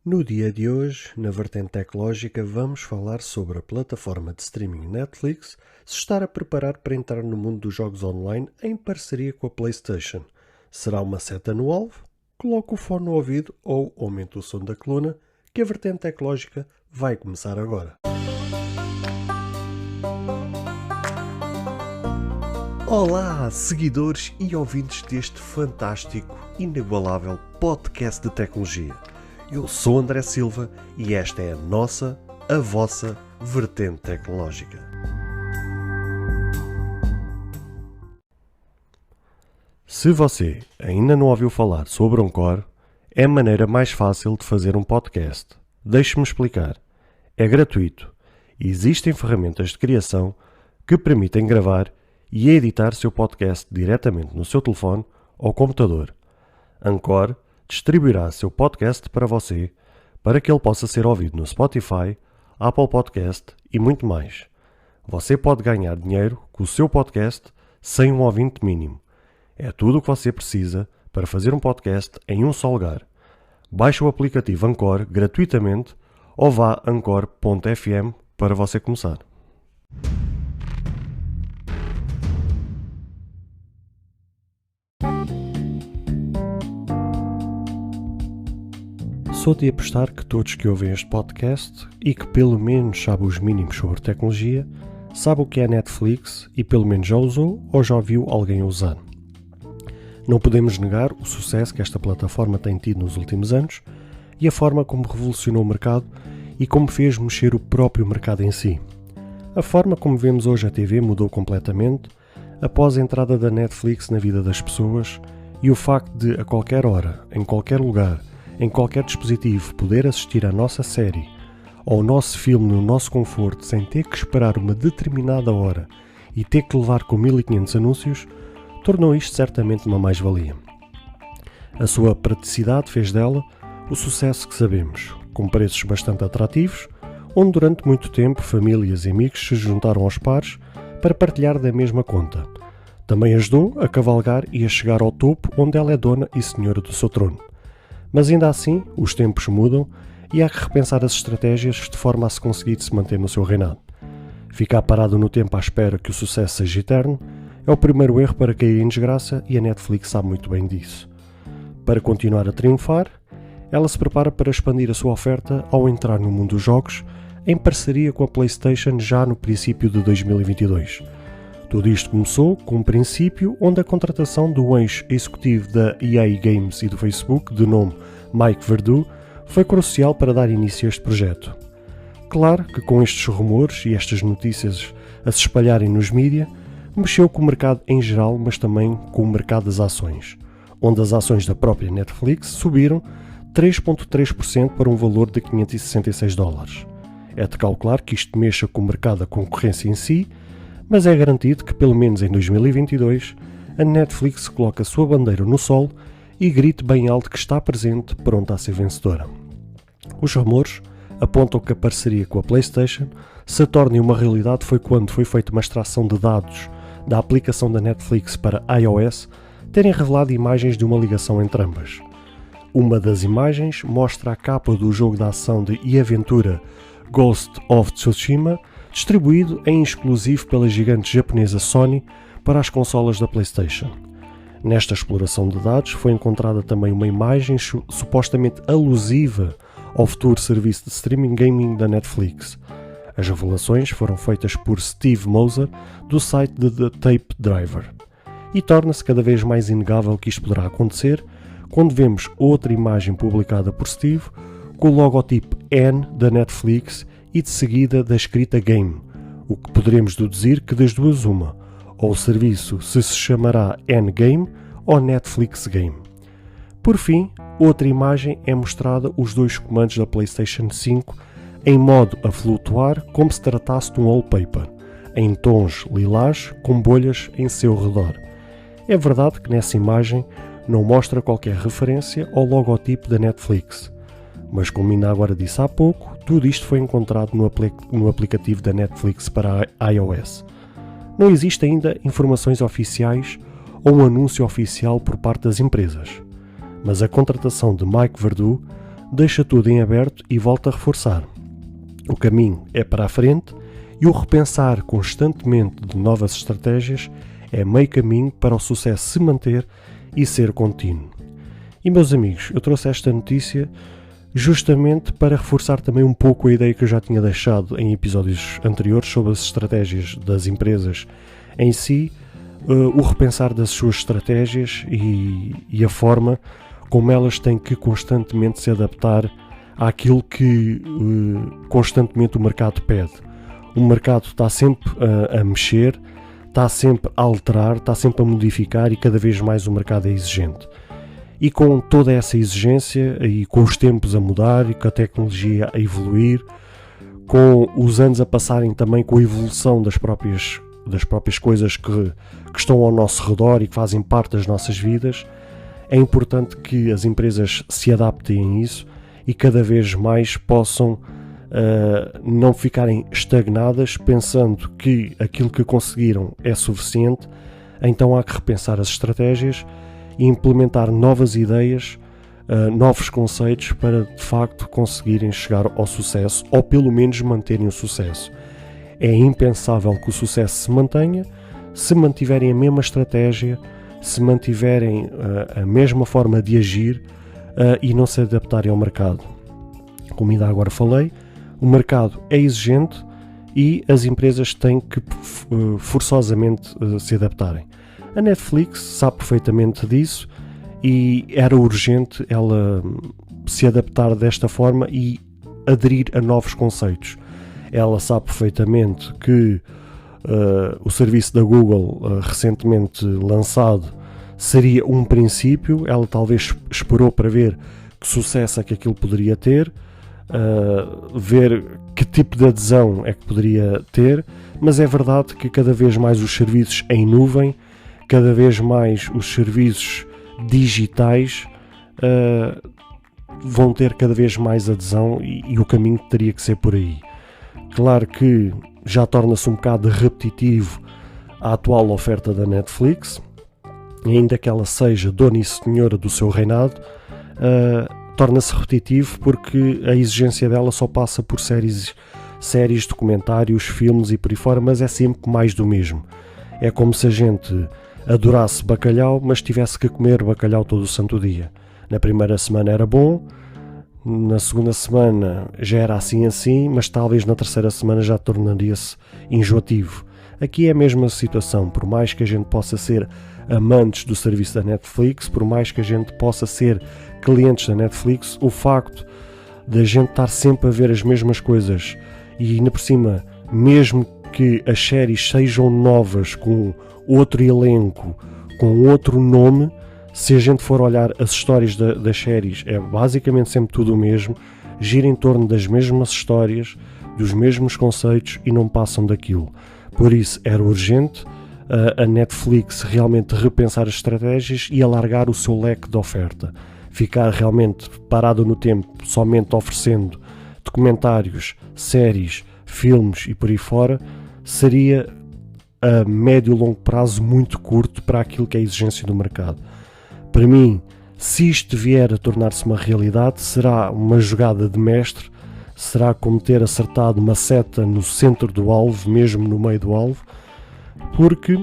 No dia de hoje, na vertente tecnológica, vamos falar sobre a plataforma de streaming Netflix se estar a preparar para entrar no mundo dos jogos online em parceria com a PlayStation. Será uma seta no alvo? Coloque o fone no ouvido ou aumente o som da coluna, que a vertente tecnológica vai começar agora. Olá, seguidores e ouvintes deste fantástico, inigualável podcast de tecnologia. Eu sou André Silva e esta é a vossa vertente tecnológica. Se você ainda não ouviu falar sobre Anchor, é a maneira mais fácil de fazer um podcast. Deixe-me explicar. É gratuito e existem ferramentas de criação que permitem gravar e editar seu podcast diretamente no seu telefone ou computador. Anchor distribuirá seu podcast para você, para que ele possa ser ouvido no Spotify, Apple Podcast e muito mais. Você pode ganhar dinheiro com o seu podcast sem um ouvinte mínimo. É tudo o que você precisa para fazer um podcast em um só lugar. Baixe o aplicativo Anchor gratuitamente ou vá a anchor.fm para você começar. Sou de apostar que todos que ouvem este podcast e que pelo menos sabem os mínimos sobre tecnologia, sabem o que é Netflix e pelo menos já usou ou já viu alguém usar. Não podemos negar o sucesso que esta plataforma tem tido nos últimos anos e a forma como revolucionou o mercado e como fez mexer o próprio mercado em si. A forma como vemos hoje a TV mudou completamente após a entrada da Netflix na vida das pessoas e o facto de, a qualquer hora, em qualquer lugar, em qualquer dispositivo, poder assistir à nossa série ou ao nosso filme no nosso conforto sem ter que esperar uma determinada hora e ter que levar com 1500 anúncios, tornou isto certamente uma mais-valia. A sua praticidade fez dela o sucesso que sabemos, com preços bastante atrativos, onde durante muito tempo famílias e amigos se juntaram aos pares para partilhar da mesma conta. Também ajudou a cavalgar e a chegar ao topo onde ela é dona e senhora do seu trono. Mas ainda assim, os tempos mudam e há que repensar as estratégias de forma a se conseguir se manter no seu reinado. Ficar parado no tempo à espera que o sucesso seja eterno é o primeiro erro para cair em desgraça e a Netflix sabe muito bem disso. Para continuar a triunfar, ela se prepara para expandir a sua oferta ao entrar no mundo dos jogos em parceria com a PlayStation já no princípio de 2022. Tudo isto começou com um princípio onde a contratação do ex-executivo da EA Games e do Facebook, de nome Mike Verdu, foi crucial para dar início a este projeto. Claro que com estes rumores e estas notícias a se espalharem nos mídia, mexeu com o mercado em geral, mas também com o mercado das ações, onde as ações da própria Netflix subiram 3,3% para um valor de $566. É de calcular que isto mexa com o mercado da concorrência em si, mas é garantido que pelo menos em 2022 a Netflix coloque a sua bandeira no sol e grite bem alto que está presente, pronta a ser vencedora. Os rumores apontam que a parceria com a PlayStation se torne uma realidade foi quando foi feita uma extração de dados da aplicação da Netflix para iOS terem revelado imagens de uma ligação entre ambas. Uma das imagens mostra a capa do jogo de ação e aventura Ghost of Tsushima, distribuído em exclusivo pela gigante japonesa Sony para as consolas da PlayStation. Nesta exploração de dados foi encontrada também uma imagem supostamente alusiva ao futuro serviço de streaming gaming da Netflix. As revelações foram feitas por Steve Moser, do site de The Tape Driver. E torna-se cada vez mais inegável que isto poderá acontecer quando vemos outra imagem publicada por Steve com o logotipo N da Netflix e de seguida da escrita Game, o que poderemos deduzir que das duas uma, ou o serviço se chamará N-Game ou Netflix Game. Por fim, outra imagem é mostrada os dois comandos da PlayStation 5 em modo a flutuar como se tratasse de um wallpaper, em tons lilás com bolhas em seu redor. É verdade que nessa imagem não mostra qualquer referência ao logotipo da Netflix, mas como ainda agora disse há pouco, tudo isto foi encontrado no aplicativo da Netflix para iOS. Não existem ainda informações oficiais ou um anúncio oficial por parte das empresas, mas a contratação de Mike Verdu deixa tudo em aberto e volta a reforçar. O caminho é para a frente e o repensar constantemente de novas estratégias é meio caminho para o sucesso se manter e ser contínuo. E meus amigos, eu trouxe esta notícia justamente para reforçar também um pouco a ideia que eu já tinha deixado em episódios anteriores sobre as estratégias das empresas em si, o repensar das suas estratégias e a forma como elas têm que constantemente se adaptar àquilo que constantemente o mercado pede. O mercado está sempre a mexer, está sempre a alterar, está sempre a modificar e cada vez mais o mercado é exigente. E com toda essa exigência e com os tempos a mudar e com a tecnologia a evoluir, com os anos a passarem também com a evolução das próprias coisas que estão ao nosso redor e que fazem parte das nossas vidas, é importante que as empresas se adaptem a isso e cada vez mais possam não ficarem estagnadas pensando que aquilo que conseguiram é suficiente. Então há que repensar as estratégias e implementar novas ideias, novos conceitos para de facto conseguirem chegar ao sucesso ou pelo menos manterem o sucesso. É impensável que o sucesso se mantenha se mantiverem a mesma estratégia, se mantiverem a mesma forma de agir e não se adaptarem ao mercado. Como ainda agora falei, o mercado é exigente e as empresas têm que forçosamente se adaptarem. A Netflix sabe perfeitamente disso e era urgente ela se adaptar desta forma e aderir a novos conceitos. Ela sabe perfeitamente que o serviço da Google recentemente lançado seria um princípio. Ela talvez esperou para ver que sucesso é que aquilo poderia ter, ver que tipo de adesão é que poderia ter, mas é verdade que cada vez mais os serviços em nuvem, cada vez mais os serviços digitais vão ter cada vez mais adesão e o caminho teria que ser por aí. Claro que já torna-se um bocado repetitivo a atual oferta da Netflix, e ainda que ela seja dona e senhora do seu reinado, torna-se repetitivo porque a exigência dela só passa por séries, documentários, filmes e por aí fora, mas é sempre mais do mesmo. É como se a gente adorasse bacalhau, mas tivesse que comer bacalhau todo o santo dia. Na primeira semana era bom, na segunda semana já era assim, mas talvez na terceira semana já tornaria-se enjoativo. Aqui é a mesma situação, por mais que a gente possa ser amantes do serviço da Netflix, por mais que a gente possa ser clientes da Netflix, o facto de a gente estar sempre a ver as mesmas coisas e ainda por cima, mesmo que as séries sejam novas, com outro elenco, com outro nome, se a gente for olhar as histórias das séries, é basicamente sempre tudo o mesmo, gira em torno das mesmas histórias, dos mesmos conceitos e não passam daquilo. Por isso era urgente a Netflix realmente repensar as estratégias e alargar o seu leque de oferta. Ficar realmente parado no tempo, somente oferecendo documentários, séries, filmes e por aí fora, seria a médio e longo prazo muito curto para aquilo que é a exigência do mercado. Para mim, se isto vier a tornar-se uma realidade, será uma jogada de mestre, será como ter acertado uma seta no centro do alvo, mesmo no meio do alvo, porque,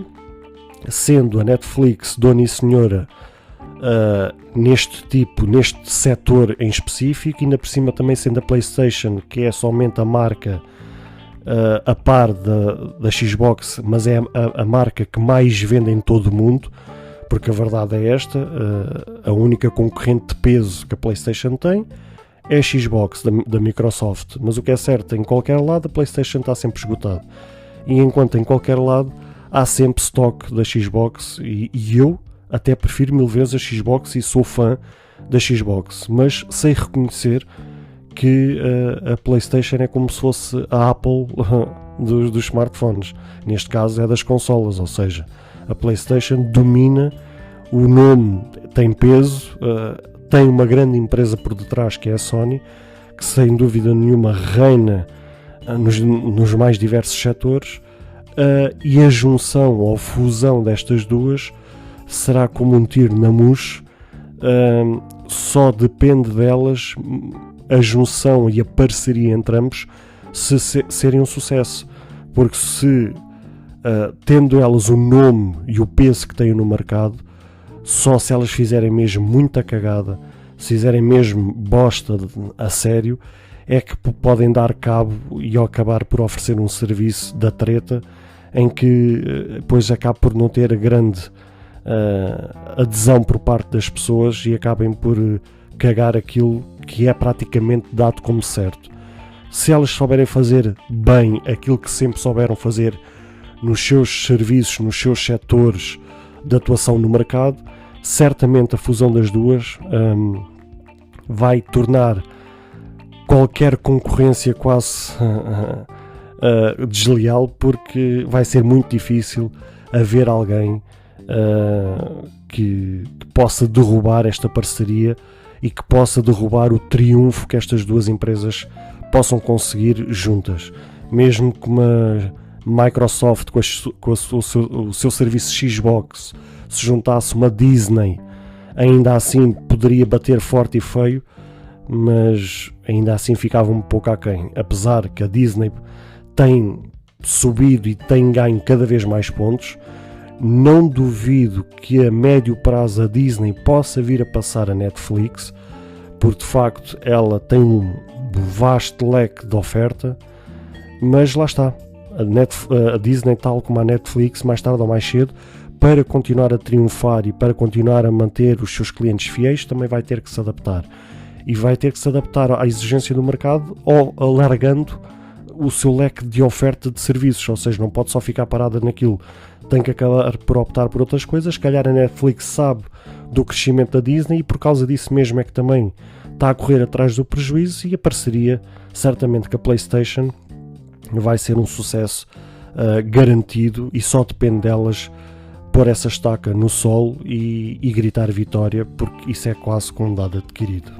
sendo a Netflix dona e senhora neste setor em específico, e ainda por cima também sendo a PlayStation, que é somente a marca a par da Xbox, mas é a marca que mais vende em todo o mundo, porque a verdade é esta, a única concorrente de peso que a PlayStation tem é a Xbox da Microsoft, mas o que é certo, em qualquer lado a PlayStation está sempre esgotado, e enquanto em qualquer lado há sempre stock da Xbox, e eu até prefiro 1000 vezes a Xbox e sou fã da Xbox, mas sei reconhecer que a PlayStation é como se fosse a Apple dos smartphones, neste caso é das consolas, ou seja, a PlayStation domina, o nome tem peso, tem uma grande empresa por detrás que é a Sony, que sem dúvida nenhuma reina nos mais diversos setores, e a junção ou fusão destas duas será como um tiro na mousse, só depende delas a junção e a parceria entre ambos serem um sucesso, porque se tendo elas o nome e o peso que têm no mercado, só se elas fizerem mesmo muita cagada, se fizerem mesmo bosta a sério, é que podem dar cabo e acabar por oferecer um serviço da treta em que depois acaba por não ter grande adesão por parte das pessoas e acabem por cagar aquilo que é praticamente dado como certo. Se elas souberem fazer bem aquilo que sempre souberam fazer nos seus serviços, nos seus setores de atuação no mercado, certamente a fusão das duas vai tornar qualquer concorrência quase desleal, porque vai ser muito difícil haver alguém que possa derrubar esta parceria e que possa derrubar o triunfo que estas duas empresas conseguir juntas. Mesmo que uma Microsoft com o seu serviço Xbox se juntasse uma Disney, ainda assim poderia bater forte e feio, mas ainda assim ficava um pouco aquém, apesar que a Disney tem subido e tem ganho cada vez mais pontos. Não duvido que a médio prazo a Disney possa vir a passar a Netflix, porque de facto ela tem um vasto leque de oferta, mas lá está, a Disney, tal como a Netflix, mais tarde ou mais cedo, para continuar a triunfar e para continuar a manter os seus clientes fiéis, também vai ter que se adaptar. E vai ter que se adaptar à exigência do mercado ou alargando o seu leque de oferta de serviços, ou seja, não pode só ficar parada naquilo, tem que acabar por optar por outras coisas. Se calhar a Netflix sabe do crescimento da Disney e por causa disso mesmo é que também está a correr atrás do prejuízo, e a parceria, certamente que a PlayStation vai ser um sucesso garantido, e só depende delas pôr essa estaca no solo e gritar vitória, porque isso é quase com um dado adquirido.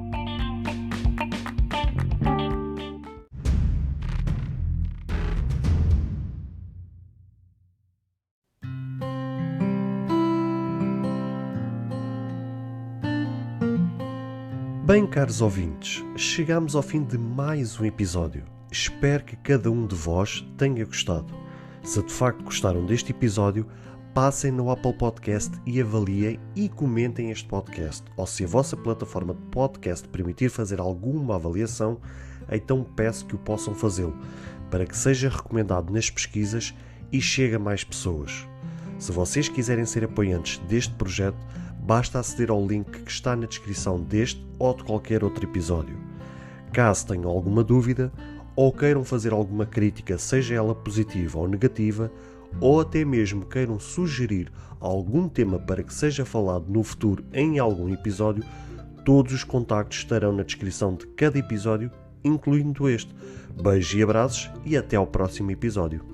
Bem, caros ouvintes, chegamos ao fim de mais um episódio. Espero que cada um de vós tenha gostado. Se de facto gostaram deste episódio, passem no Apple Podcast e avaliem e comentem este podcast. Ou se a vossa plataforma de podcast permitir fazer alguma avaliação, então peço que o possam fazê-lo, para que seja recomendado nas pesquisas e chegue a mais pessoas. Se vocês quiserem ser apoiantes deste projeto, basta aceder ao link que está na descrição deste ou de qualquer outro episódio. Caso tenham alguma dúvida ou queiram fazer alguma crítica, seja ela positiva ou negativa, ou até mesmo queiram sugerir algum tema para que seja falado no futuro em algum episódio, todos os contactos estarão na descrição de cada episódio, incluindo este. Beijos e abraços e até ao próximo episódio.